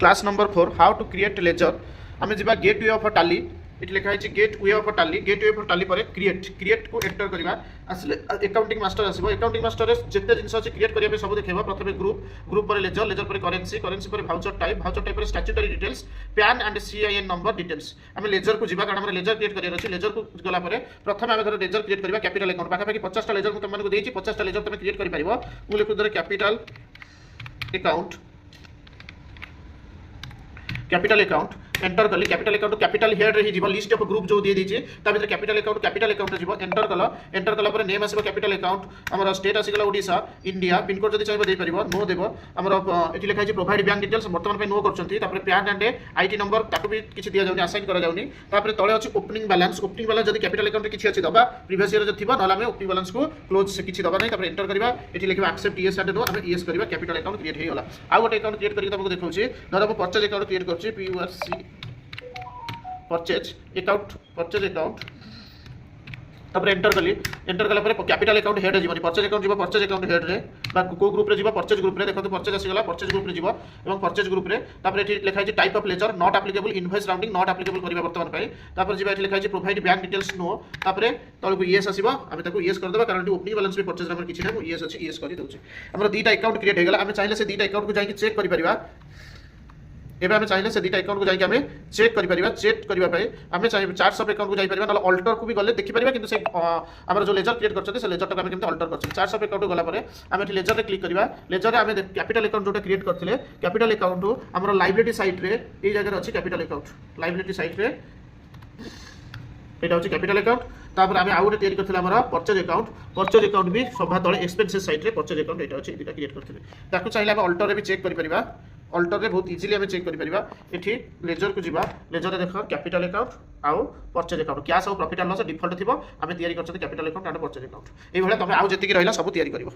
Class number 4 how to create ledger आम जा gateway of Tally ये लिखा है gateway of Tally gateway of Tally पर क्रिएट को एंटर करवा आसले अकाउंटिंग मास्टर आसो अकाउंटिंग मास्टर जिते जिन अच्छे क्रिएट करने सब देखा प्रथम ग्रुप पर लेजर लेजर पर करेन्सी पर भाउचर टाइप पर statutory details pan and CIN number details आम लेजर को जीवा कारण लेजर क्रिएट कर लेजर को गला प्रथम आम लेजर क्रिएट करवा कैपिटल अकाउंट पाखापाखि 50टा लेजर को तुमको देती 50टा लेजर तुम क्रिएट कर लिखुद कैपिटल अकाउंट एंटर कली कैपिटल अकाउंट कैपिटल हेड रे जीव लिस्ट ऑफ ग्रुप जो दे दीजिए ता भीतर कैपिटल अकाउंट जीव एंटर कला पर नेम आसीबो कैपिटल अकाउंट हमर स्टेट आसीगला ओडिशा इंडिया पिन कोड जदी चाहिबो दे परिबो नो देबो हमर एठी लिखा है प्रोवाइड बैंक डिटेल्स वर्तमान पे नो करछंती तापर पैन एंड आईटी नंबर ताको भी किछि दिया जाउनी असाइन करा जाउनी तापर तळे अछि ओपनिंग बैलेंस जदी कैपिटल अकाउंट किछि अछि दबा प्रीवियस ईयर जो थिबो नला में ओपनिंग बैलेंस को क्लोज से किछि दबा नै तापर एंटर करबा एठी लिखबा एक्सेप्ट यस एंड नो हम यस करबा कैपिटल अकाउंट क्रिएट हे होला आ गोटे अकाउंट क्रिएट करके तुमको देखौछि धर हम परचेज अकाउंट क्रिएट करछि पीयूआरसी परचेज अकाउंट तब एंटर कला पर कैपिटल अकाउंट हेड जीवनी परचेज अकाउंट हेड रे बा को ग्रुप रे जीवा परचेज ग्रुप रे देखो परचेज आसीगला परचेज ग्रुप रे जीवा एवं परचेज ग्रुप रे तापर एठी लिखा है type of ledger not applicable invoice rounding not applicable करबा वर्तमान पाई तापर जीवा एठी लिखा है प्रोवाइड बैंक डिटेल्स नो तापर तळको यस आसीबा हम ताको यस कर देबा कारण ओपनिंग बैलेंस पे परचेज नंबर किछि नै यस अछि यस करि दउछि हमर दीटा अकाउंट क्रिएट हे गेला हम चाहिले से दीटा अकाउंट को जाई चेक करि परिबा एबे हम चाहिए से दीटा अकाउंट को जाई हमें चेक करि परिबा चेक करबा पई हमें चाहिए चार्ट्स ऑफ अकाउंट को जाई परिबा न अल्टर को भी गले देखि परिबा किंतु से हमर जो लेजर क्रिएट करछते से लेजर को हम केमते अल्टर करछते चार्ट्स ऑफ अकाउंट गला परे हम एठी लेजर रे क्लिक करबा लेजर रे हम कैपिटल अकाउंट जोटा क्रिएट करथिले कैपिटल अकाउंट हमर लायबिलिटी साइट रे ए जगह अछि कैपिटल अकाउंट लायबिलिटी साइट रे एटा अछि कैपिटल अकाउंट तापर आम आउ गोटे तैयारी करथिले हमर परचेज अकाउंट भी सभा तळे एक्सपेंसेस साइट रे परचेज अकाउंट एटा अछि एटा क्रिएट करथिले ताकू चाहिए हम अल्टर रे भी चेक करि परिबा अल्टर रे बहुत इजीली हमें चेक करि परिबा एठी लेजर को जीवा लेजर रे देखो कैपिटल अकाउंट आउ परचेज अकाउंट कैश और प्रॉफिट एंड लॉस डिफॉल्ट थिबो हमें तैयारी करछते capital account and purchase account एई भले तमे आउ जेतिकी रहला सब तैयारी करिवो।